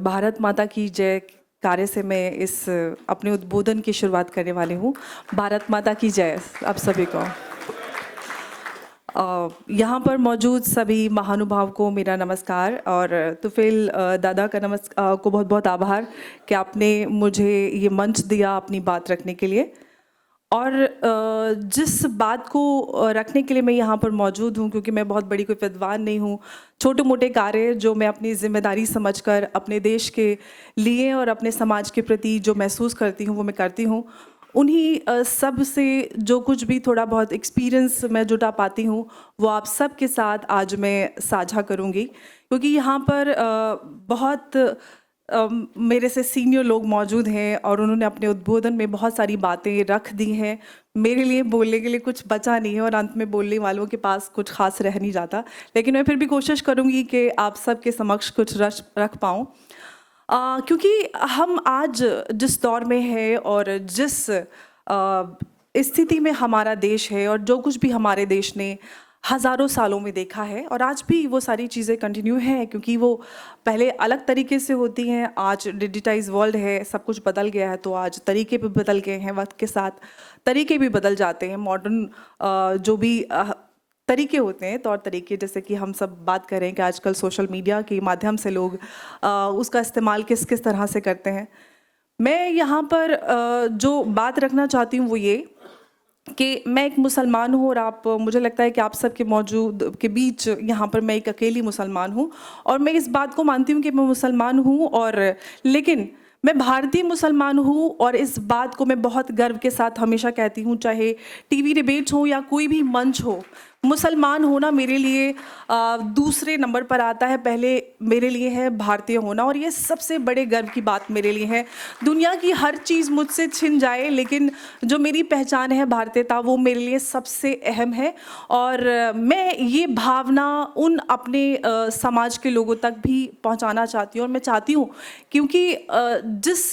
भारत माता की जय कार्य से मैं इस अपने उद्बोधन की शुरुआत करने वाली हूँ। भारत माता की जय आप सभी को। यहाँ पर मौजूद सभी महानुभाव को मेरा नमस्कार और तुफैल दादा का को बहुत बहुत आभार कि आपने मुझे ये मंच दिया अपनी बात रखने के लिए। और जिस बात को रखने के लिए मैं यहाँ पर मौजूद हूँ, क्योंकि मैं बहुत बड़ी कोई विद्वान नहीं हूँ, छोटे मोटे कार्य जो मैं अपनी जिम्मेदारी समझकर अपने देश के लिए और अपने समाज के प्रति जो महसूस करती हूँ वो मैं करती हूँ। उन्हीं सब से जो कुछ भी थोड़ा बहुत एक्सपीरियंस मैं जुटा पाती हूँ वो आप सब के साथ आज मैं साझा करूँगी, क्योंकि यहाँ पर बहुत मेरे से सीनियर लोग मौजूद हैं और उन्होंने अपने उद्बोधन में बहुत सारी बातें रख दी हैं। मेरे लिए बोलने के लिए कुछ बचा नहीं है और अंत में बोलने वालों के पास कुछ खास रह नहीं जाता, लेकिन मैं फिर भी कोशिश करूँगी कि आप सबके समक्ष कुछ रख पाऊँ, क्योंकि हम आज जिस दौर में है और जिस स्थिति में हमारा देश है और जो कुछ भी हमारे देश ने हज़ारों सालों में देखा है और आज भी वो सारी चीज़ें कंटिन्यू हैं, क्योंकि वो पहले अलग तरीके से होती हैं, आज डिजिटाइज वर्ल्ड है, सब कुछ बदल गया है, तो आज तरीके भी बदल गए हैं, वक्त के साथ तरीके भी बदल जाते हैं। मॉडर्न जो भी तरीके होते हैं, तौर तरीके, जैसे कि हम सब बात करें कि आजकल सोशल मीडिया के माध्यम से लोग उसका इस्तेमाल किस किस तरह से करते हैं। मैं यहाँ पर जो बात रखना चाहती हूँ वो ये कि मैं एक मुसलमान हूँ और आप, मुझे लगता है कि आप सब के मौजूद के बीच यहाँ पर मैं एक अकेली मुसलमान हूँ और मैं इस बात को मानती हूँ कि मैं मुसलमान हूँ, और लेकिन मैं भारतीय मुसलमान हूँ और इस बात को मैं बहुत गर्व के साथ हमेशा कहती हूँ, चाहे टीवी डिबेट्स हो या कोई भी मंच हो, मुसलमान होना मेरे लिए दूसरे नंबर पर आता है, पहले मेरे लिए है भारतीय होना, और ये सबसे बड़े गर्व की बात मेरे लिए है। दुनिया की हर चीज़ मुझसे छिन जाए, लेकिन जो मेरी पहचान है भारतीयता, वो मेरे लिए सबसे अहम है। और मैं ये भावना उन अपने समाज के लोगों तक भी पहुंचाना चाहती हूँ, और मैं चाहती हूँ, क्योंकि जिस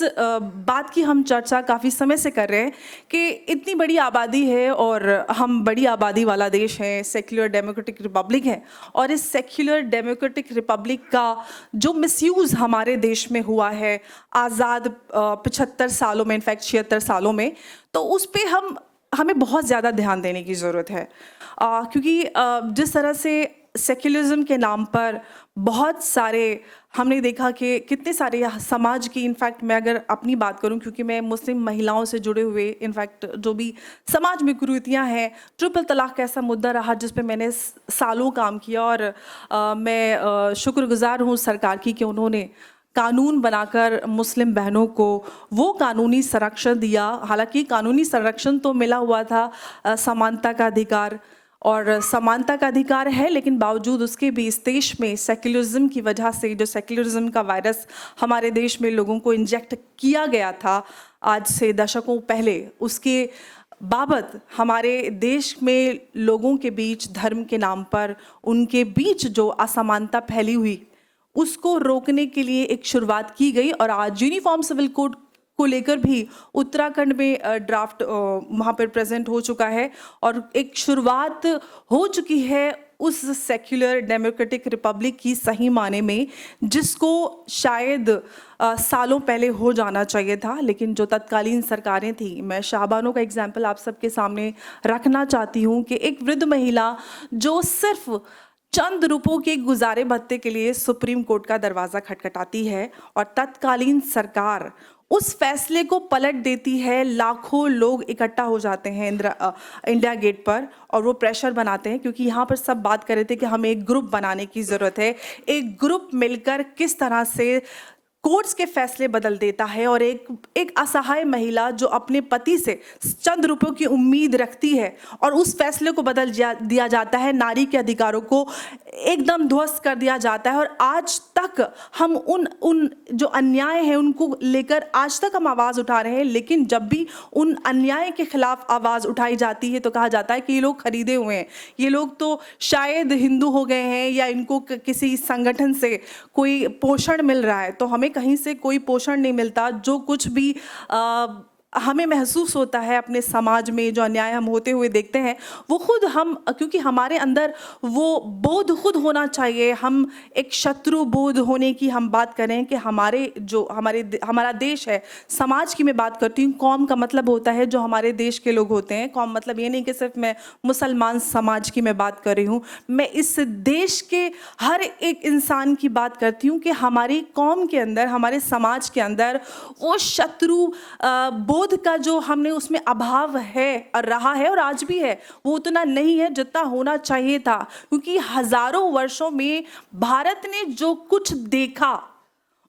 बात की हम चर्चा काफ़ी समय से कर रहे हैं कि इतनी बड़ी आबादी है और हम बड़ी आबादी वाला देश है, सेक्युलर डेमोक्रेटिक रिपब्लिक है, और इस सेक्युलर डेमोक्रेटिक रिपब्लिक का जो मिसयूज़ हमारे देश में हुआ है आज़ाद 75 सालों में, इनफैक्ट 76 सालों में, तो उस पर हमें बहुत ज़्यादा ध्यान देने की ज़रूरत है, क्योंकि जिस तरह से सेक्युलरिज्म के नाम पर बहुत सारे हमने देखा कि कितने सारे समाज की, इनफैक्ट मैं अगर अपनी बात करूं, क्योंकि मैं मुस्लिम महिलाओं से जुड़े हुए इनफैक्ट जो भी समाज में कुरीतियां हैं, ट्रिपल तलाक ऐसा मुद्दा रहा जिस पे मैंने सालों काम किया, और मैं शुक्रगुजार हूं सरकार की कि उन्होंने कानून बनाकर मुस्लिम बहनों को वो कानूनी संरक्षण दिया। हालांकि कानूनी संरक्षण तो मिला हुआ था, समानता का अधिकार, और समानता का अधिकार है, लेकिन बावजूद उसके भी इस देश में सेक्युलरिज्म की वजह से, जो सेक्युलरिज्म का वायरस हमारे देश में लोगों को इंजेक्ट किया गया था आज से दशकों पहले, उसके बाबत हमारे देश में लोगों के बीच धर्म के नाम पर उनके बीच जो असमानता फैली हुई, उसको रोकने के लिए एक शुरुआत की गई। और आज यूनिफॉर्म सिविल कोड को लेकर भी उत्तराखंड में ड्राफ्ट वहाँ पर प्रेजेंट हो चुका है और एक शुरुआत हो चुकी है उस सेक्युलर डेमोक्रेटिक रिपब्लिक की सही माने में, जिसको शायद सालों पहले हो जाना चाहिए था, लेकिन जो तत्कालीन सरकारें थी, मैं शाहबानों का एग्जाम्पल आप सबके सामने रखना चाहती हूँ कि एक वृद्ध महिला जो सिर्फ चंद रुपयों के गुजारे भत्ते के लिए सुप्रीम कोर्ट का दरवाज़ा खटखटाती है और तत्कालीन सरकार उस फैसले को पलट देती है। लाखों लोग इकट्ठा हो जाते हैं इंडिया गेट पर और वो प्रेशर बनाते हैं, क्योंकि यहाँ पर सब बात कर रहे थे कि हमें एक ग्रुप बनाने की ज़रूरत है, एक ग्रुप मिलकर किस तरह से कोर्ट्स के फैसले बदल देता है, और एक असहाय महिला जो अपने पति से चंद रुपयों की उम्मीद रखती है और उस फैसले को बदल दिया जाता है, नारी के अधिकारों को एकदम ध्वस्त कर दिया जाता है। और आज तक हम उन जो अन्याय है उनको लेकर आज तक हम आवाज़ उठा रहे हैं, लेकिन जब भी उन अन्याय के खिलाफ आवाज़ उठाई जाती है तो कहा जाता है कि ये लोग खरीदे हुए हैं, ये लोग तो शायद हिंदू हो गए हैं या इनको किसी संगठन से कोई पोषण मिल रहा है। तो हमें कहीं से कोई पोषण नहीं मिलता, जो कुछ भी हमें महसूस होता है अपने समाज में जो अन्याय हम होते हुए देखते हैं, वो खुद हम, क्योंकि हमारे अंदर वो बोध खुद होना चाहिए। हम एक शत्रु बोध होने की हम बात करें कि हमारा देश है, समाज की मैं बात करती हूँ। कौम का मतलब होता है जो हमारे देश के लोग होते हैं। कौम मतलब ये नहीं कि सिर्फ मैं मुसलमान समाज की मैं बात कर रही हूँ, मैं इस देश के हर एक इंसान की बात करती हूँ कि हमारी कौम के अंदर, हमारे समाज के अंदर वो शत्रु बोध का जो हमने उसमें अभाव है और रहा है और आज भी है, वो उतना नहीं है जितना होना चाहिए था। क्योंकि हजारों वर्षों में भारत ने जो कुछ देखा,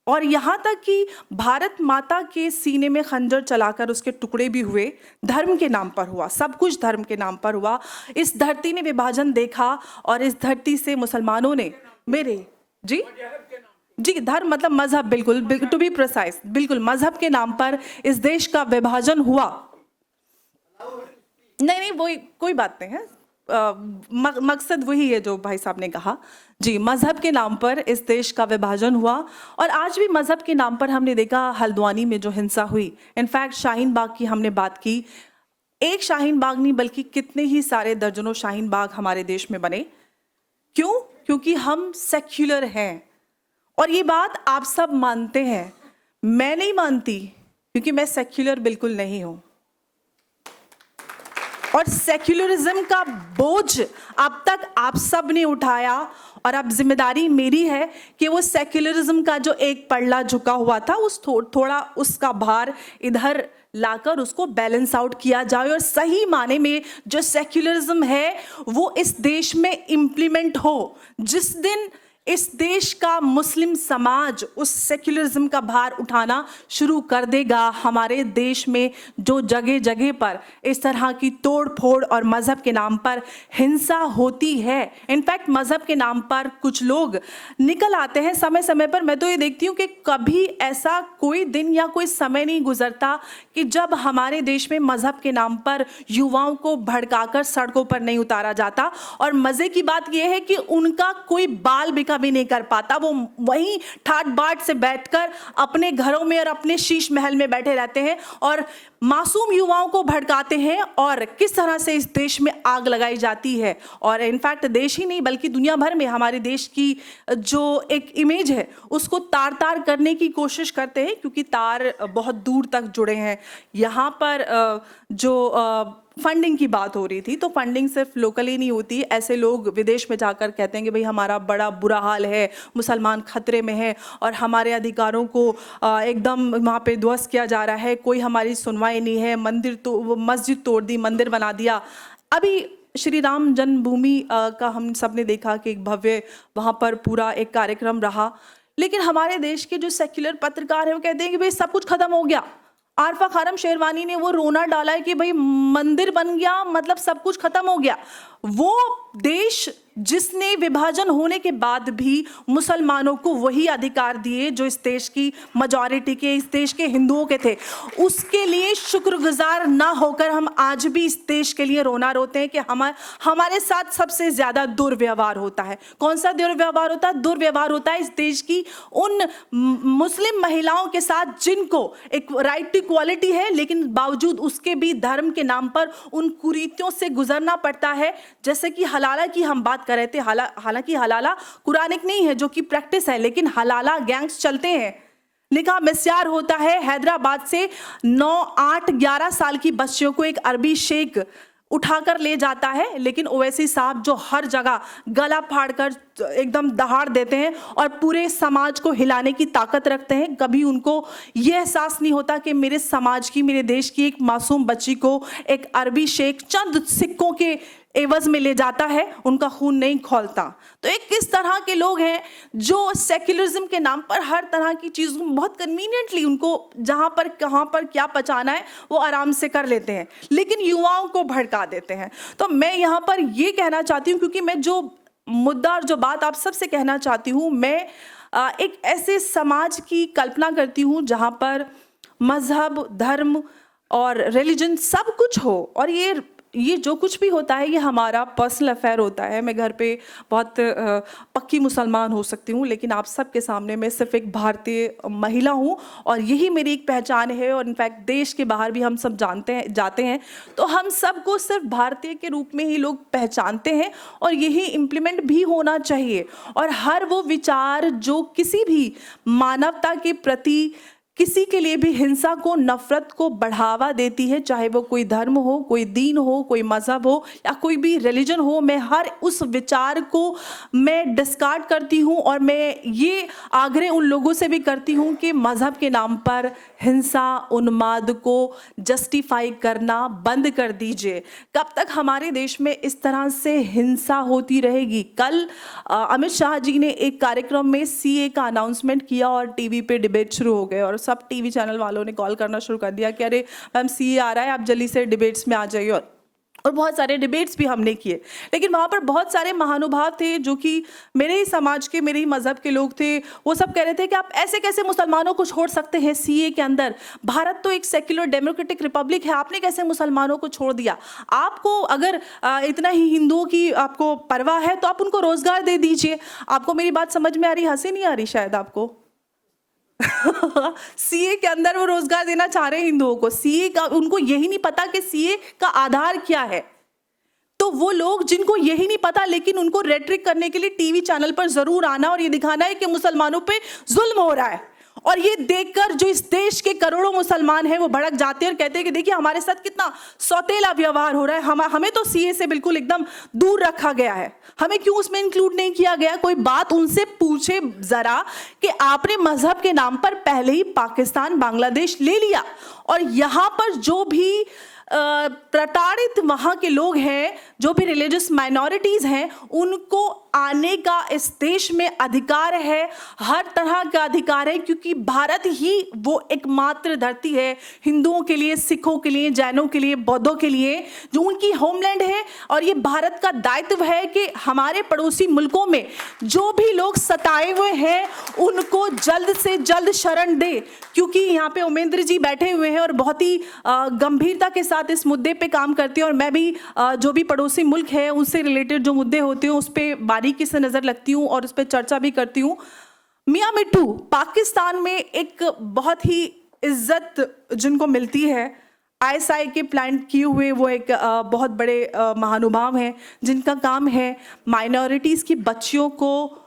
और यहाँ तक कि भारत माता के सीने में खंजर चलाकर उसके टुकड़े भी हुए, धर्म के नाम पर हुआ, सब कुछ धर्म के नाम पर हुआ। इस धरती ने विभाजन देखा और इस धरती से मुसलमानों ने जी धर्म मतलब मजहब, बिल्कुल टू बी प्रिसाइज, बिल्कुल मजहब के नाम पर इस देश का विभाजन हुआ। नहीं, वो कोई बात नहीं है, मकसद वही है जो भाई साहब ने कहा। जी, मजहब के नाम पर इस देश का विभाजन हुआ और आज भी मजहब के नाम पर हमने देखा हल्द्वानी में जो हिंसा हुई। इनफैक्ट शाहीन बाग की हमने बात की, एक शाहीन बाग नहीं बल्कि कितने ही सारे दर्जनों शाहीन बाग हमारे देश में बने। क्यों? क्योंकि हम सेक्युलर हैं और ये बात आप सब मानते हैं, मैं नहीं मानती क्योंकि मैं सेक्युलर बिल्कुल नहीं हूं। और सेक्युलरिज्म का बोझ अब तक आप सब ने उठाया और अब जिम्मेदारी मेरी है कि वो सेक्युलरिज्म का जो एक पल्ला झुका हुआ था उस थोड़ा उसका भार इधर लाकर उसको बैलेंस आउट किया जाए और सही माने में जो सेक्युलरिज्म है वो इस देश में इम्प्लीमेंट हो। जिस दिन इस देश का मुस्लिम समाज उस सेक्युलरिज्म का भार उठाना शुरू कर देगा, हमारे देश में जो जगह जगह पर इस तरह की तोड़ फोड़ और मज़हब के नाम पर हिंसा होती है, इनफैक्ट मज़हब के नाम पर कुछ लोग निकल आते हैं समय समय पर। मैं तो ये देखती हूँ कि कभी ऐसा कोई दिन या कोई समय नहीं गुजरता कि जब हमारे देश में मज़हब के नाम पर युवाओं को भड़काकर सड़कों पर नहीं उतारा जाता। और मज़े की बात यह है कि उनका कोई बाल बिका भी नहीं कर पाता, वो वहीं ठाट बाट से बैठकर अपने घरों में और अपने शीश महल में बैठे रहते हैं और मासूम युवाओं को भड़काते हैं और किस तरह से इस देश में आग लगाई जाती है। और इनफैक्ट देश ही नहीं बल्कि दुनिया भर में हमारे देश की जो एक इमेज है उसको तार तार करने की कोशिश करते हैं, क्योंकि तार बहुत दूर तक जुड़े हैं। यहाँ पर जो फंडिंग की बात हो रही थी, तो फंडिंग सिर्फ लोकली नहीं होती, ऐसे लोग विदेश में जाकर कहते हैं कि भाई हमारा बड़ा बुरा हाल है, मुसलमान खतरे में है और हमारे अधिकारों को एकदम वहाँ पे ध्वस्त किया जा रहा है, कोई हमारी सुनवाई नहीं है, मस्जिद तोड़ दी, मंदिर बना दिया। अभी श्री राम जन्मभूमि का हम सब ने देखा कि एक भव्य वहाँ पर पूरा एक कार्यक्रम रहा, लेकिन हमारे देश के जो सेक्युलर पत्रकार हैं वो कहते हैं कि भाई सब कुछ खत्म हो गया। आरफा खानम शेरवानी ने वो रोना डाला है कि भाई मंदिर बन गया मतलब सब कुछ खत्म हो गया। वो देश जिसने विभाजन होने के बाद भी मुसलमानों को वही अधिकार दिए जो इस देश की मेजॉरिटी के, इस देश के हिंदुओं के थे, उसके लिए शुक्रगुजार ना होकर हम आज भी इस देश के लिए रोना रोते हैं कि हमारे साथ सबसे ज्यादा दुर्व्यवहार होता है। कौन सा दुर्व्यवहार होता है? दुर्व्यवहार होता है इस देश की उन मुस्लिम महिलाओं के साथ जिनको एक राइट टू इक्वालिटी है, लेकिन बावजूद उसके भी धर्म के नाम पर उन कुरीतियों से गुजरना पड़ता है। जैसे कि हलाला की हम बात कर रहे थे, हालांकि हलाला कुरानिक नहीं है जो कि प्रैक्टिस है, लेकिन हलाला गैंग्स चलते हैं। निकाह मिस्यार होता है, हैदराबाद से 9, 8, 11 साल की बच्चियों को एक अरबी शेख उठाकर ले जाता है, लेकिन ओवैसी साहब जो हर जगह गला फाड़कर एकदम दहाड़ देते हैं और पूरे समाज को हिलाने की ताकत रखते हैं। कभी उनको यह एहसास नहीं होता कि मेरे समाज की, मेरे देश की एक मासूम बच्ची को एक अरबी शेख चंद सिक्कों के एवज में ले जाता है, उनका खून नहीं खौलता। तो एक किस तरह के लोग हैं जो सेक्युलरिज्म के नाम पर हर तरह की चीज़ों बहुत कन्वीनियंटली उनको जहाँ पर कहाँ पर क्या पचाना है वो आराम से कर लेते हैं, लेकिन युवाओं को भड़का देते हैं। तो मैं यहाँ पर ये कहना चाहती हूँ, क्योंकि मैं जो मुद्दा और जो बात आप सबसे कहना चाहती हूँ, मैं एक ऐसे समाज की कल्पना करती हूँ जहाँ पर मजहब, धर्म और रिलीजन सब कुछ हो और ये ये जो कुछ भी होता है ये हमारा पर्सनल अफेयर होता है। मैं घर पे बहुत पक्की मुसलमान हो सकती हूँ, लेकिन आप सबके सामने मैं सिर्फ एक भारतीय महिला हूँ और यही मेरी एक पहचान है। और इनफैक्ट देश के बाहर भी हम सब जाते हैं तो हम सबको सिर्फ भारतीय के रूप में ही लोग पहचानते हैं और यही इम्प्लीमेंट भी होना चाहिए। और हर वो विचार जो किसी भी मानवता के प्रति, किसी के लिए भी हिंसा को, नफरत को बढ़ावा देती है, चाहे वो कोई धर्म हो, कोई दीन हो, कोई मजहब हो या कोई भी रिलीजन हो, मैं हर उस विचार को मैं डिस्कार्ड करती हूँ। और मैं ये आग्रह उन लोगों से भी करती हूँ कि मजहब के नाम पर हिंसा, उन्माद को जस्टिफाई करना बंद कर दीजिए। कब तक हमारे देश में इस तरह से हिंसा होती रहेगी? कल अमित शाह जी ने एक कार्यक्रम में सीए का अनाउंसमेंट किया और टीवी पे डिबेट शुरू हो गए और सब टीवी चैनल वालों ने कॉल करना शुरू कर दिया कि अरे मैम सीए आ रहा है, आप जल्दी से डिबेट्स में आ जाइए। और बहुत सारे डिबेट्स भी हमने किए, लेकिन वहाँ पर बहुत सारे महानुभाव थे जो कि मेरे ही समाज के, मेरे ही मज़हब के लोग थे। वो सब कह रहे थे कि आप ऐसे कैसे मुसलमानों को छोड़ सकते हैं सीए के अंदर? भारत तो एक सेक्युलर डेमोक्रेटिक रिपब्लिक है, आपने कैसे मुसलमानों को छोड़ दिया? आपको अगर इतना ही हिंदुओं की आपको परवाह है तो आप उनको रोजगार दे दीजिए। आपको मेरी बात समझ में आ रही? हंसी नहीं आ रही शायद आपको। सीए के अंदर वो रोजगार देना चाह रहे हैं हिंदुओं को। सीए का उनको यही नहीं पता कि सीए का आधार क्या है। तो वो लोग जिनको यही नहीं पता, लेकिन उनको रेट्रिक करने के लिए टीवी चैनल पर जरूर आना और ये दिखाना है कि मुसलमानों पे जुल्म हो रहा है। और ये देखकर जो इस देश के करोड़ों मुसलमान हैं वो भड़क जाते हैं और कहते हैं कि देखिए हमारे साथ कितना सौतेला व्यवहार हो रहा है, हमें तो सीए से बिल्कुल एकदम दूर रखा गया है, हमें क्यों उसमें इंक्लूड नहीं किया गया? कोई बात उनसे पूछे जरा कि आपने मजहब के नाम पर पहले ही पाकिस्तान, बांग्लादेश ले लिया और यहाँ पर जो भी प्रताड़ित वहाँ के लोग हैं, जो भी रिलीजियस माइनॉरिटीज हैं, उनको आने का इस देश में अधिकार है, हर तरह का अधिकार है, क्योंकि भारत ही वो एकमात्र धरती है हिंदुओं के लिए, सिखों के लिए, जैनों के लिए, बौद्धों के लिए, जो उनकी होमलैंड है। और ये भारत का दायित्व है कि हमारे पड़ोसी मुल्कों में जो भी लोग सताए हुए हैं उनको जल्द से जल्द शरण दे, क्योंकि यहाँ पे उमेंद्र जी बैठे हुए हैं और बहुत ही गंभीरता के साथ इस मुद्दे पे काम करते हैं। और मैं भी जो भी पड़ोसी मुल्क है उससे रिलेटेड जो मुद्दे होते हैं उस पर बारीकी से नजर लगती हूँ और उस पर चर्चा भी करती हूँ। मियां मिट्टू पाकिस्तान में एक बहुत ही इज्जत जिनको मिलती है, आईएसआई के प्लांट किए हुए वो एक बहुत बड़े महानुभाव हैं जिनका काम है माइनॉरिटीज़ की बच्चियों को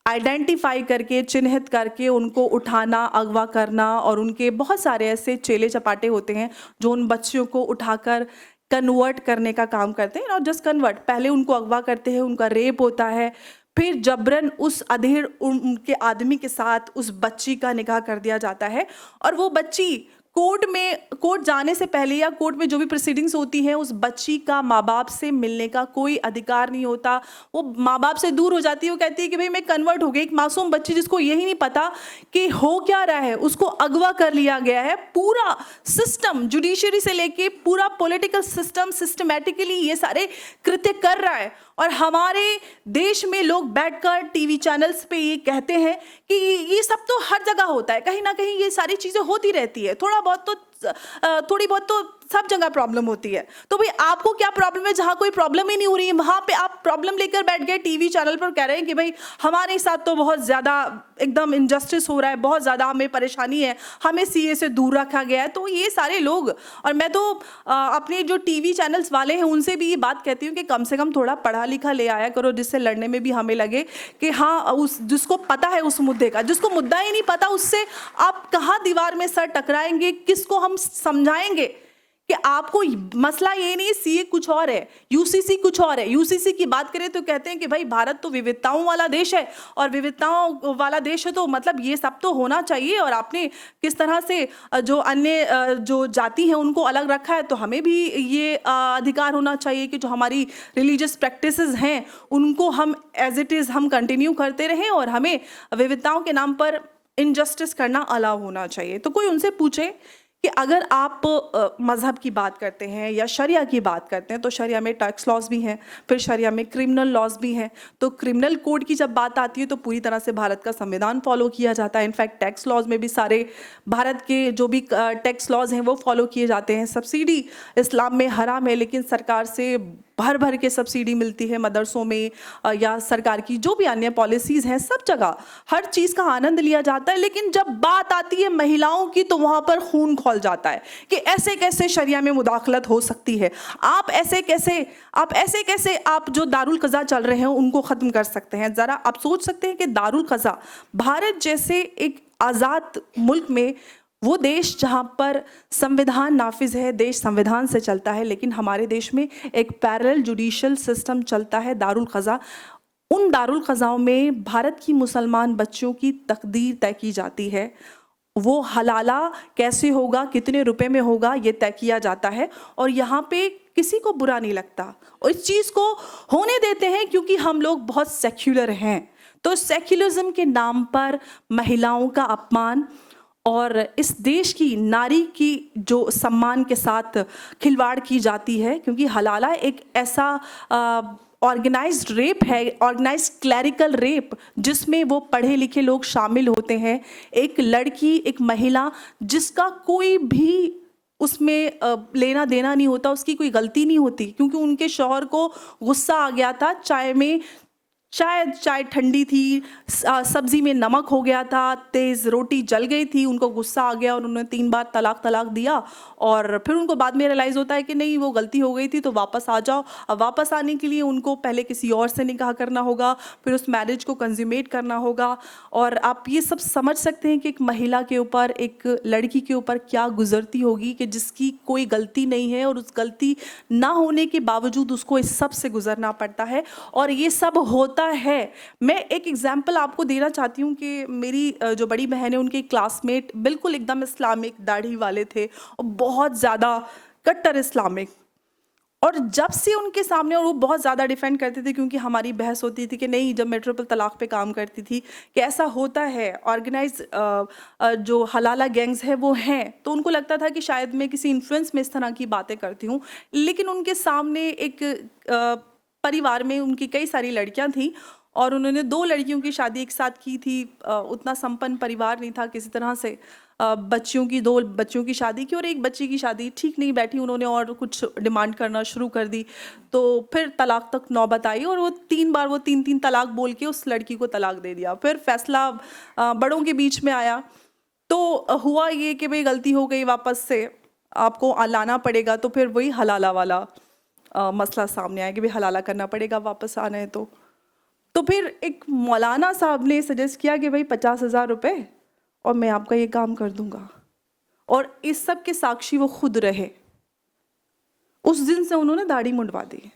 आइडेंटिफाई करके, चिन्हित करके उनको उठाना, अगवा करना। और उनके बहुत सारे ऐसे चेले चपाटे होते हैं जो उन बच्चियों को उठाकर कन्वर्ट करने का काम करते हैं। और जस्ट कन्वर्ट, पहले उनको अगवा करते हैं, उनका रेप होता है, फिर जबरन उस अधेड़ उनके आदमी के साथ उस बच्ची का निकाह कर दिया जाता है। और वो बच्ची कोर्ट जाने से पहले या कोर्ट में जो भी प्रोसीडिंग्स होती हैं, उस बच्ची का माँ बाप से मिलने का कोई अधिकार नहीं होता। वो माँ बाप से दूर हो जाती है। वो कहती है कि भाई मैं कन्वर्ट हो गई। एक मासूम बच्ची जिसको यही नहीं पता कि हो क्या रहा है, उसको अगवा कर लिया गया है। पूरा सिस्टम, जुडिशरी से लेके पूरा पॉलिटिकल सिस्टम सिस्टमैटिकली ये सारे कृत्य कर रहा है। और हमारे देश में लोग बैठकर टीवी चैनल्स पे ये कहते हैं कि ये सब तो हर जगह होता है, कहीं ना कहीं ये सारी चीज़ें होती रहती है, थोड़ी बहुत तो सब जगह प्रॉब्लम होती है। तो भाई आपको क्या प्रॉब्लम है? जहाँ कोई प्रॉब्लम ही नहीं हो रही है वहाँ पे आप प्रॉब्लम लेकर बैठ गए टीवी चैनल पर, कह रहे हैं कि भाई हमारे साथ तो बहुत ज़्यादा एकदम इनजस्टिस हो रहा है, बहुत ज़्यादा हमें परेशानी है, हमें सीए से दूर रखा गया है। तो ये सारे लोग, और मैं तो अपने जो टीवी चैनल्स वाले हैं उनसे भी ये बात कहती हूँ कि कम से कम थोड़ा पढ़ा लिखा ले आया करो, जिससे लड़ने में भी हमें लगे कि हाँ, उस जिसको पता है उस मुद्दे का। जिसको मुद्दा ही नहीं पता उससे आप कहाँ दीवार में सर टकराएंगे, किसको हम समझाएंगे कि आपको मसला ये नहीं, सीए कुछ और है, यूसीसी कुछ और है। यूसीसी की बात करें तो कहते हैं कि भाई भारत तो विविधताओं वाला देश है, और विविधताओं वाला देश है तो मतलब ये सब तो होना चाहिए। और आपने किस तरह से जो अन्य जो जाति है उनको अलग रखा है, तो हमें भी ये अधिकार होना चाहिए कि जो हमारी रिलीजियस प्रैक्टिसेस हैं उनको हम एज इट इज़ हम कंटिन्यू करते रहें, और हमें विविधताओं के नाम पर इनजस्टिस करना अलाउ होना चाहिए। तो कोई उनसे पूछे कि अगर आप मज़हब की बात करते हैं या शरिया की बात करते हैं तो शरिया में टैक्स लॉज भी हैं, फिर शरिया में क्रिमिनल लॉज भी हैं। तो क्रिमिनल कोड की जब बात आती है तो पूरी तरह से भारत का संविधान फॉलो किया जाता है। इनफैक्ट टैक्स लॉज में भी सारे भारत के जो भी टैक्स लॉज हैं वो फॉलो किए जाते हैं। सब्सिडी इस्लाम में हराम है, लेकिन सरकार से भर भर के सब्सिडी मिलती है मदरसों में या सरकार की जो भी अन्य पॉलिसीज़ हैं, सब जगह हर चीज़ का आनंद लिया जाता है। लेकिन जब बात आती है महिलाओं की तो वहाँ पर खून खौल जाता है कि ऐसे कैसे शरिया में मुदाखलत हो सकती है, आप ऐसे कैसे आप जो दारुल क़ज़ा चल रहे हैं उनको ख़त्म कर सकते हैं। ज़रा आप सोच सकते हैं कि दारुल क़ज़ा भारत जैसे एक आज़ाद मुल्क में, वो देश जहाँ पर संविधान नाफिज है, देश संविधान से चलता है, लेकिन हमारे देश में एक पैरेलल जुडिशल सिस्टम चलता है, दारुल क़ज़ा। उन दारुल क़ज़ाओं में भारत की मुसलमान बच्चों की तकदीर तय की जाती है। वो हलाला कैसे होगा, कितने रुपए में होगा, ये तय किया जाता है। और यहाँ पे किसी को बुरा नहीं लगता और इस चीज़ को होने देते हैं क्योंकि हम लोग बहुत सेक्युलर हैं। तो सेक्युलरिज्म के नाम पर महिलाओं का अपमान और इस देश की नारी की जो सम्मान के साथ खिलवाड़ की जाती है, क्योंकि हलाला एक ऐसा ऑर्गेनाइज्ड रेप है, ऑर्गेनाइज्ड क्लैरिकल रेप, जिसमें वो पढ़े लिखे लोग शामिल होते हैं। एक लड़की, एक महिला जिसका कोई भी उसमें लेना देना नहीं होता, उसकी कोई गलती नहीं होती, क्योंकि उनके शौहर को गुस्सा आ गया था चाय में, शायद चाय ठंडी थी, सब्जी में नमक हो गया था, तेज़ रोटी जल गई थी, उनको गुस्सा आ गया और उन्होंने 3 बार तलाक दिया। और फिर उनको बाद में रियलाइज़ होता है कि नहीं, वो गलती हो गई थी तो वापस आ जाओ। अब वापस आने के लिए उनको पहले किसी और से निकाह करना होगा, फिर उस मैरिज को कंज्यूमेट करना होगा। और आप ये सब समझ सकते हैं कि एक महिला के ऊपर, एक लड़की के ऊपर क्या गुजरती होगी कि जिसकी कोई गलती नहीं है और उस गलती ना होने के बावजूद उसको इस सब से गुजरना पड़ता है। और ये सब होता है। मैं एक एग्जाम्पल आपको देना चाहती हूँ कि मेरी जो बड़ी बहन है, उनके क्लासमेट बिल्कुल एकदम इस्लामिक दाढ़ी वाले थे और बहुत ज़्यादा कट्टर इस्लामिक। और जब से उनके सामने, और वो बहुत ज़्यादा डिफेंड करते थे क्योंकि हमारी बहस होती थी कि नहीं, जब मैं ट्रिपल तलाक पे काम करती थी कि ऐसा होता है, ऑर्गेनाइज जो हलाला गैंग्स है वो हैं, तो उनको लगता था कि शायद मैं किसी इन्फ्लुएंस में इस तरह की बातें करती हूँ। लेकिन उनके सामने एक परिवार में उनकी कई सारी लड़कियां थीं और उन्होंने 2 लड़कियों की शादी एक साथ की थी। उतना संपन्न परिवार नहीं था, किसी तरह से 2 बच्चियों की शादी की और एक बच्ची की शादी ठीक नहीं बैठी, उन्होंने और कुछ डिमांड करना शुरू कर दी। तो फिर तलाक तक नौबत आई और वो 3 बार वो 3-3 तलाक बोल के उस लड़की को तलाक दे दिया। फिर फैसला बड़ों के बीच में आया, तो हुआ ये कि भाई गलती हो गई, वापस से आपको लाना पड़ेगा। तो फिर वही हलाला वाला मसला सामने आया कि भाई हलाला करना पड़ेगा वापस आना है। तो फिर एक मौलाना साहब ने सजेस्ट किया कि भाई 50,000 रुपये और मैं आपका ये काम कर दूंगा। और इस सब के साक्षी वो खुद रहे। उस दिन से उन्होंने दाढ़ी मुंडवा दी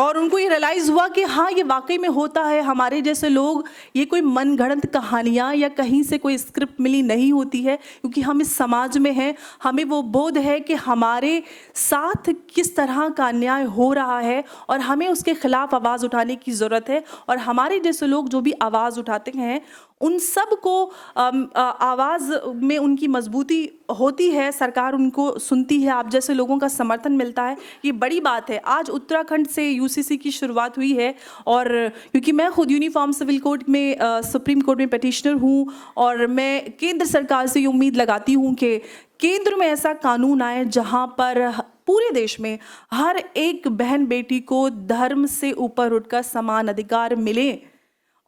और उनको ये रियलाइज़ हुआ कि हाँ, ये वाकई में होता है। हमारे जैसे लोग, ये कोई मनगढ़ंत कहानियाँ या कहीं से कोई स्क्रिप्ट मिली नहीं होती है, क्योंकि हम इस समाज में हैं। हमें वो बोध है कि हमारे साथ किस तरह का अन्याय हो रहा है और हमें उसके खिलाफ आवाज़ उठाने की ज़रूरत है। और हमारे जैसे लोग जो भी आवाज़ उठाते हैं, उन सब को आवाज़ में उनकी मजबूती होती है, सरकार उनको सुनती है, आप जैसे लोगों का समर्थन मिलता है। ये बड़ी बात है। आज उत्तराखंड से यूसीसी की शुरुआत हुई है और क्योंकि मैं खुद यूनिफॉर्म सिविल कोड में सुप्रीम कोर्ट में पिटिशनर हूँ और मैं केंद्र सरकार से ये उम्मीद लगाती हूँ कि केंद्र में ऐसा कानून आए जहाँ पर पूरे देश में हर एक बहन बेटी को धर्म से ऊपर उठकर समान अधिकार मिले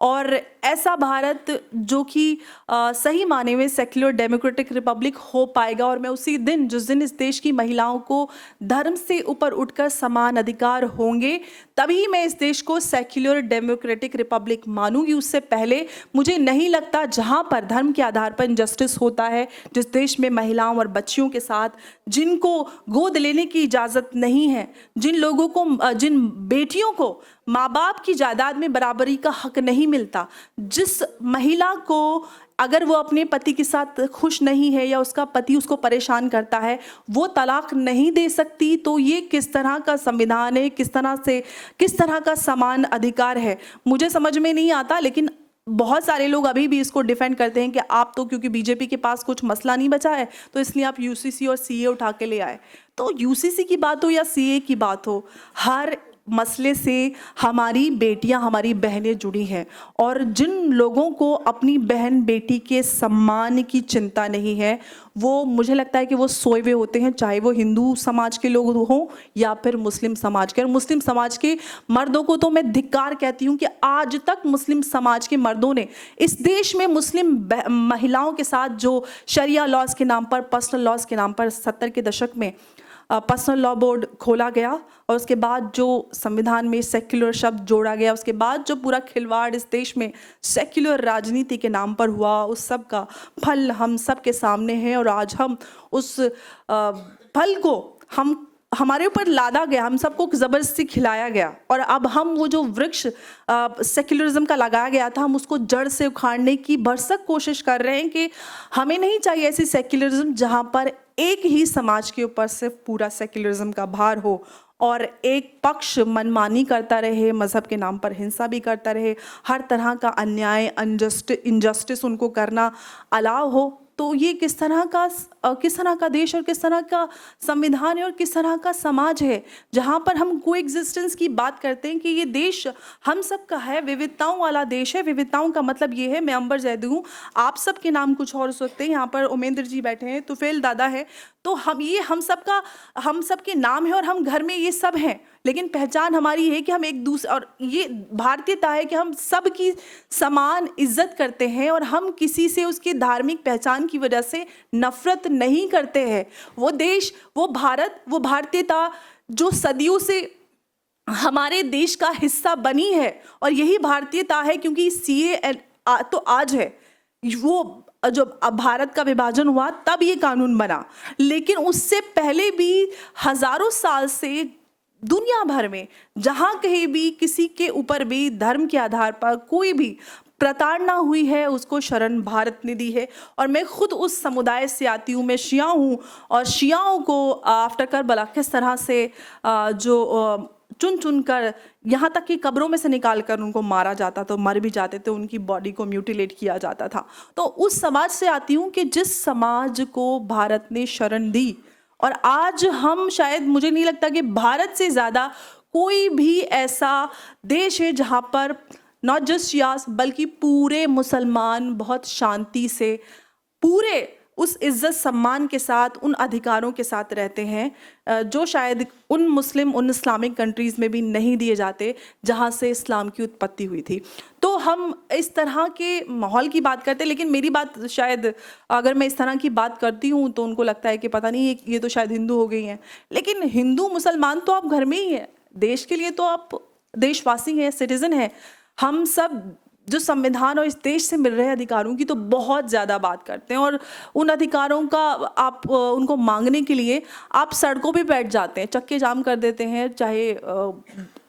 और ऐसा भारत जो कि सही माने में सेक्युलर डेमोक्रेटिक रिपब्लिक हो पाएगा। और मैं उसी दिन, जिस दिन इस देश की महिलाओं को धर्म से ऊपर उठकर समान अधिकार होंगे, तभी मैं इस देश को सेक्युलर डेमोक्रेटिक रिपब्लिक मानूंगी। उससे पहले मुझे नहीं लगता, जहां पर धर्म के आधार पर इनजस्टिस होता है, जिस देश में महिलाओं और बच्चियों के साथ, जिनको गोद लेने की इजाज़त नहीं है, जिन लोगों को, जिन बेटियों को माँ बाप की जायदाद में बराबरी का हक नहीं मिलता, जिस महिला को अगर वो अपने पति के साथ खुश नहीं है या उसका पति उसको परेशान करता है, वो तलाक नहीं दे सकती, तो ये किस तरह का संविधान है, किस तरह का समान अधिकार है, मुझे समझ में नहीं आता। लेकिन बहुत सारे लोग अभी भी इसको डिफेंड करते हैं कि आप तो क्योंकि बीजेपी के पास कुछ मसला नहीं बचा है तो इसलिए आप यूसीसी और सीए उठा के ले आए। तो यूसीसी की बात हो या सीए की बात हो, हर मसले से हमारी बेटियां, हमारी बहनें जुड़ी हैं। और जिन लोगों को अपनी बहन बेटी के सम्मान की चिंता नहीं है, वो मुझे लगता है कि वो सोए हुए होते हैं, चाहे वो हिंदू समाज के लोग हों या फिर मुस्लिम समाज के। और मुस्लिम समाज के मर्दों को तो मैं धिक्कार कहती हूँ कि आज तक मुस्लिम समाज के मर्दों ने इस देश में मुस्लिम महिलाओं के साथ जो शरिया लॉज के नाम पर, पर्सनल लॉज के नाम पर 70 के दशक में पर्सनल लॉ बोर्ड खोला गया और उसके बाद जो संविधान में सेक्युलर शब्द जोड़ा गया, उसके बाद जो पूरा खिलवाड़ इस देश में सेक्युलर राजनीति के नाम पर हुआ, उस सब का फल हम सब के सामने है। और आज हम उस फल को हमारे ऊपर लादा गया, हम सबको ज़बरदस्ती खिलाया गया। और अब हम वो जो वृक्ष सेक्युलरिज्म का लगाया गया था, हम उसको जड़ से उखाड़ने की भरसक कोशिश कर रहे हैं कि हमें नहीं चाहिए ऐसी सेक्युलरिज्म जहाँ पर एक ही समाज के ऊपर सिर्फ पूरा सेक्युलरिज्म का भार हो और एक पक्ष मनमानी करता रहे, मज़हब के नाम पर हिंसा भी करता रहे, हर तरह का अन्याय, इनजस्टिस उनको करना अलाउ हो। तो ये किस तरह का देश और किस तरह का संविधान है और किस तरह का समाज है जहाँ पर हम कोएग्जिस्टेंस की बात करते हैं कि ये देश हम सब का है, विविधताओं वाला देश है। विविधताओं का मतलब ये है, मैं अंबर जैदी हूँ, आप सब के नाम कुछ और हो सकते हैं, यहाँ पर उमेंद्र जी बैठे हैं, तुफेल दादा है, तो हम सब के नाम है और हम घर में ये सब हैं, लेकिन पहचान हमारी है कि हम एक दूसरे, और ये भारतीयता है कि हम सब की समान इज्जत करते हैं और हम किसी से उसकी धार्मिक पहचान की वजह से नफरत नहीं करते हैं। वो देश, वो भारत, वो भारतीयता जो सदियों से हमारे देश का हिस्सा बनी है, और यही भारतीयता है क्योंकि सीए तो आज है, वो जब भारत का विभाजन हुआ तब ये कानून बना, लेकिन उससे पहले भी हजारों साल से दुनिया भर में जहाँ कहीं भी किसी के ऊपर भी धर्म के आधार पर कोई भी प्रताड़ना हुई है, उसको शरण भारत ने दी है। और मैं खुद उस समुदाय से आती हूँ, मैं शिया हूँ, और शियाओं को आफ्टर करबला किस तरह से जो चुन चुन कर यहाँ तक कि कब्रों में से निकाल कर उनको मारा जाता, तो मर भी जाते थे, उनकी बॉडी को म्यूटिलेट किया जाता था। तो उस समाज से आती हूँ कि जिस समाज को भारत ने शरण दी, और आज हम शायद, मुझे नहीं लगता कि भारत से ज़्यादा कोई भी ऐसा देश है जहाँ पर नॉट जस्ट शियास बल्कि पूरे मुसलमान बहुत शांति से, पूरे उस इज्जत सम्मान के साथ, उन अधिकारों के साथ रहते हैं जो शायद उन इस्लामिक कंट्रीज़ में भी नहीं दिए जाते जहाँ से इस्लाम की उत्पत्ति हुई थी। तो हम इस तरह के माहौल की बात करते हैं, लेकिन मेरी बात शायद, अगर मैं इस तरह की बात करती हूँ तो उनको लगता है कि पता नहीं ये तो शायद हिंदू हो गई हैं। लेकिन हिंदू मुसलमान तो आप घर में ही हैं, देश के लिए तो आप देशवासी हैं, सिटीज़न हैं। हम सब जो संविधान और इस देश से मिल रहे अधिकारों की तो बहुत ज़्यादा बात करते हैं, और उन अधिकारों का आप उनको मांगने के लिए आप सड़कों पे बैठ जाते हैं, चक्के जाम कर देते हैं, चाहे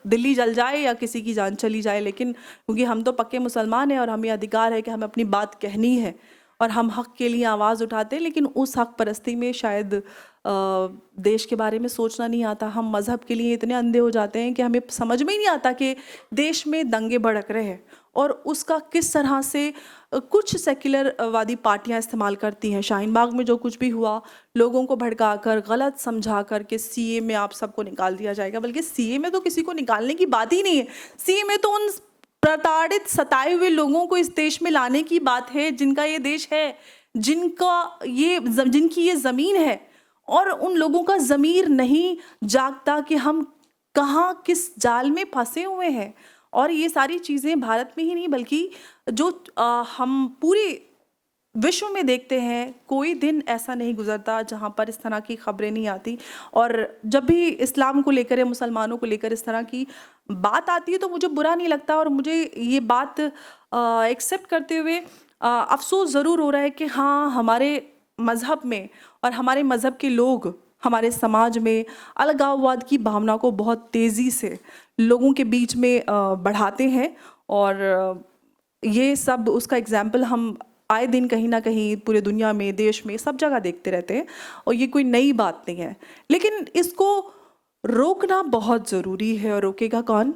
दिल्ली जल जाए या किसी की जान चली जाए। लेकिन क्योंकि हम तो पक्के मुसलमान हैं और हमें अधिकार है कि हमें अपनी बात कहनी है और हम हक़ के लिए आवाज़ उठाते हैं, लेकिन उस हक़ परस्ती में शायद देश के बारे में सोचना नहीं आता। हम मज़हब के लिए इतने अंधे हो जाते हैं कि हमें समझ में ही नहीं आता कि देश में दंगे भड़क रहे हैं और उसका किस तरह से कुछ सेक्युलरवादी पार्टियां इस्तेमाल करती हैं। शाहीन बाग में जो कुछ भी हुआ, लोगों को भड़काकर, गलत समझा कर के सीए में आप सबको निकाल दिया जाएगा, बल्कि सीए में तो किसी को निकालने की बात ही नहीं है। सीए में तो उन प्रताड़ित, सताए हुए लोगों को इस देश में लाने की बात है जिनका ये देश है, जिनकी ये ज़मीन है, और उन लोगों का ज़मीर नहीं जागता कि हम कहाँ किस जाल में फंसे हुए हैं। और ये सारी चीज़ें भारत में ही नहीं बल्कि जो हम पूरे विश्व में देखते हैं, कोई दिन ऐसा नहीं गुजरता जहाँ पर इस तरह की खबरें नहीं आती। और जब भी इस्लाम को लेकर या मुसलमानों को लेकर इस तरह की बात आती है तो मुझे बुरा नहीं लगता, और मुझे ये बात एक्सेप्ट करते हुए अफसोस ज़रूर हो रहा है कि हाँ, हमारे मज़हब में और हमारे मज़हब के लोग हमारे समाज में अलगाववाद की भावना को बहुत तेज़ी से लोगों के बीच में बढ़ाते हैं। और ये सब उसका एग्जाम्पल हम आए दिन कहीं ना कहीं पूरे दुनिया में, देश में, सब जगह देखते रहते हैं, और ये कोई नई बात नहीं है। लेकिन इसको रोकना बहुत ज़रूरी है, और रोकेगा कौन?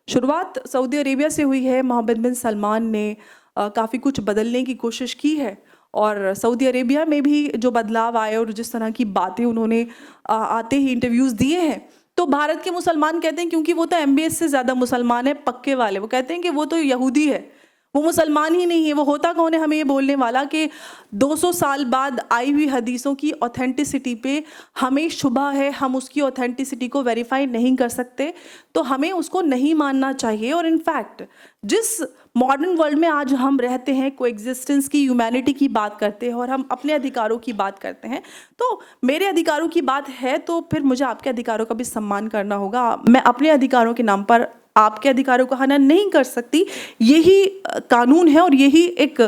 शुरुआत सऊदी अरेबिया से हुई है। मोहम्मद बिन सलमान ने काफ़ी कुछ बदलने की कोशिश की है। और सऊदी अरेबिया में भी जो बदलाव आए और जिस तरह की बातें उन्होंने आते ही इंटरव्यूज़ दिए हैं, तो भारत के मुसलमान कहते हैं क्योंकि वो तो MBS से ज़्यादा मुसलमान है, पक्के वाले, वो कहते हैं कि वो तो यहूदी है, वो मुसलमान ही नहीं है। वो होता कौन है हमें ये बोलने वाला कि 200 साल बाद आई हुई हदीसों की ऑथेंटिसिटी पे हमें शुबा है, हम उसकी ऑथेंटिसिटी को वेरीफाई नहीं कर सकते, तो हमें उसको नहीं मानना चाहिए। और इनफैक्ट जिस मॉडर्न वर्ल्ड में आज हम रहते हैं, कोएग्जिस्टेंस की, ह्यूमैनिटी की बात करते हैं और हम अपने अधिकारों की बात करते हैं, तो मेरे अधिकारों की बात है तो फिर मुझे आपके अधिकारों का भी सम्मान करना होगा। मैं अपने अधिकारों के नाम पर आपके अधिकारों का हनन नहीं कर सकती। यही कानून है और यही एक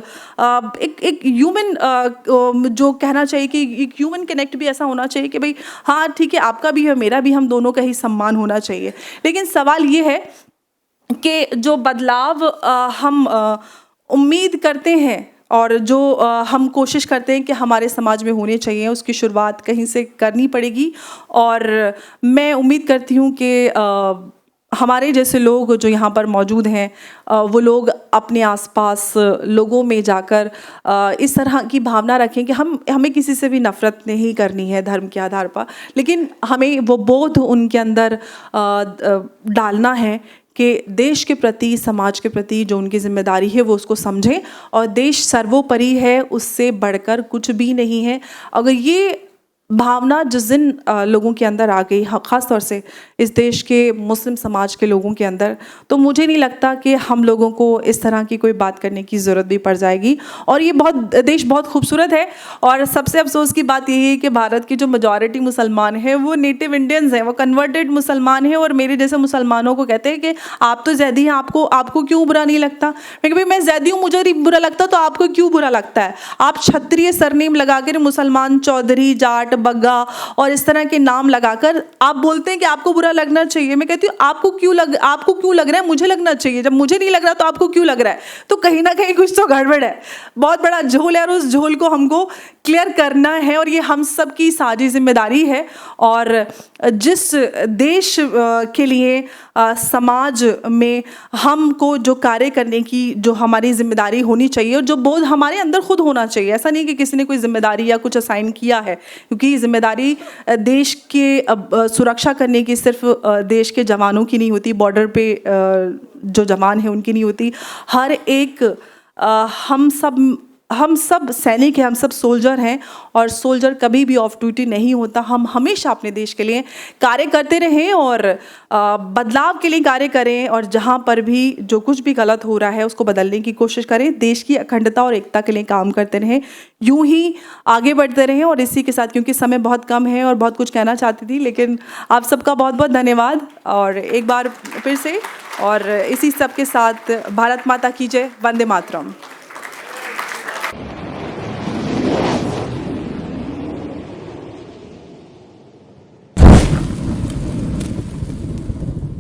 ह्यूमन जो कहना चाहिए कि एक ह्यूमन कनेक्ट भी ऐसा होना चाहिए कि भाई हाँ ठीक है, आपका भी है, मेरा भी, हम दोनों का ही सम्मान होना चाहिए। लेकिन सवाल ये है कि जो बदलाव हम उम्मीद करते हैं और जो हम कोशिश करते हैं कि हमारे समाज में होने चाहिए, उसकी शुरुआत कहीं से करनी पड़ेगी। और मैं उम्मीद करती हूँ कि हमारे जैसे लोग जो यहाँ पर मौजूद हैं, वो लोग अपने आसपास लोगों में जाकर इस तरह की भावना रखें कि हमें किसी से भी नफ़रत नहीं करनी है धर्म के आधार पर, लेकिन हमें वो बोध उनके अंदर डालना है कि देश के प्रति, समाज के प्रति जो उनकी जिम्मेदारी है वो उसको समझें और देश सर्वोपरि है, उससे बढ़कर कुछ भी नहीं है। अगर ये भावना जिस दिन लोगों के अंदर आ गई, ख़ास तौर से इस देश के मुस्लिम समाज के लोगों के अंदर, तो मुझे नहीं लगता कि हम लोगों को इस तरह की कोई बात करने की ज़रूरत भी पड़ जाएगी। और ये देश बहुत खूबसूरत है और सबसे अफसोस की बात यही है कि भारत की जो मेजॉरिटी मुसलमान हैं वो नेटिव इंडियंस हैं, वो कन्वर्टेड मुसलमान हैं और मेरे जैसे मुसलमानों को कहते हैं कि आप तो ज़ैदी हैं, आपको क्यों बुरा नहीं लगता। मैं भाई मैं ज़ैदी हूँ, मुझे नहीं बुरा लगता, तो आपको क्यों बुरा लगता है। आप क्षत्रिय सरनेम लगा कर मुसलमान, चौधरी, जाट, बग्गा और इस तरह के नाम लगाकर आप बोलते हैं कि आपको बुरा लगना चाहिए। मैं कहती हूँ आपको क्यों लग रहा है, मुझे लगना चाहिए। जब मुझे नहीं लग रहा तो आपको क्यों लग रहा है, तो कहीं ना कहीं कुछ तो गड़बड़ है। बहुत बड़ा झोल है और उस झोल को हमको क्लियर करना है और ये हम सब की साझी जिम्मेदारी है। और जिस देश के लिए समाज में हमको जो कार्य करने की जो हमारी जिम्मेदारी होनी चाहिए और जो बोध हमारे अंदर खुद होना चाहिए, ऐसा नहीं कि किसी ने कोई जिम्मेदारी या कुछ असाइन किया है, क्योंकि जिम्मेदारी देश के सुरक्षा करने की सिर्फ देश के जवानों की नहीं होती, बॉर्डर पे जो जवान हैं उनकी नहीं होती। हर एक हम सब सैनिक हैं, हम सब सोल्जर हैं और सोल्जर कभी भी ऑफ ड्यूटी नहीं होता। हम हमेशा अपने देश के लिए कार्य करते रहें और बदलाव के लिए कार्य करें और जहाँ पर भी जो कुछ भी गलत हो रहा है उसको बदलने की कोशिश करें। देश की अखंडता और एकता के लिए काम करते रहें, यूं ही आगे बढ़ते रहें। और इसी के साथ, क्योंकि समय बहुत कम है और बहुत कुछ कहना चाहती थी, लेकिन आप सबका बहुत बहुत धन्यवाद और एक बार फिर से। और इसी सब के साथ भारत माता की जय, वंदे मातरम।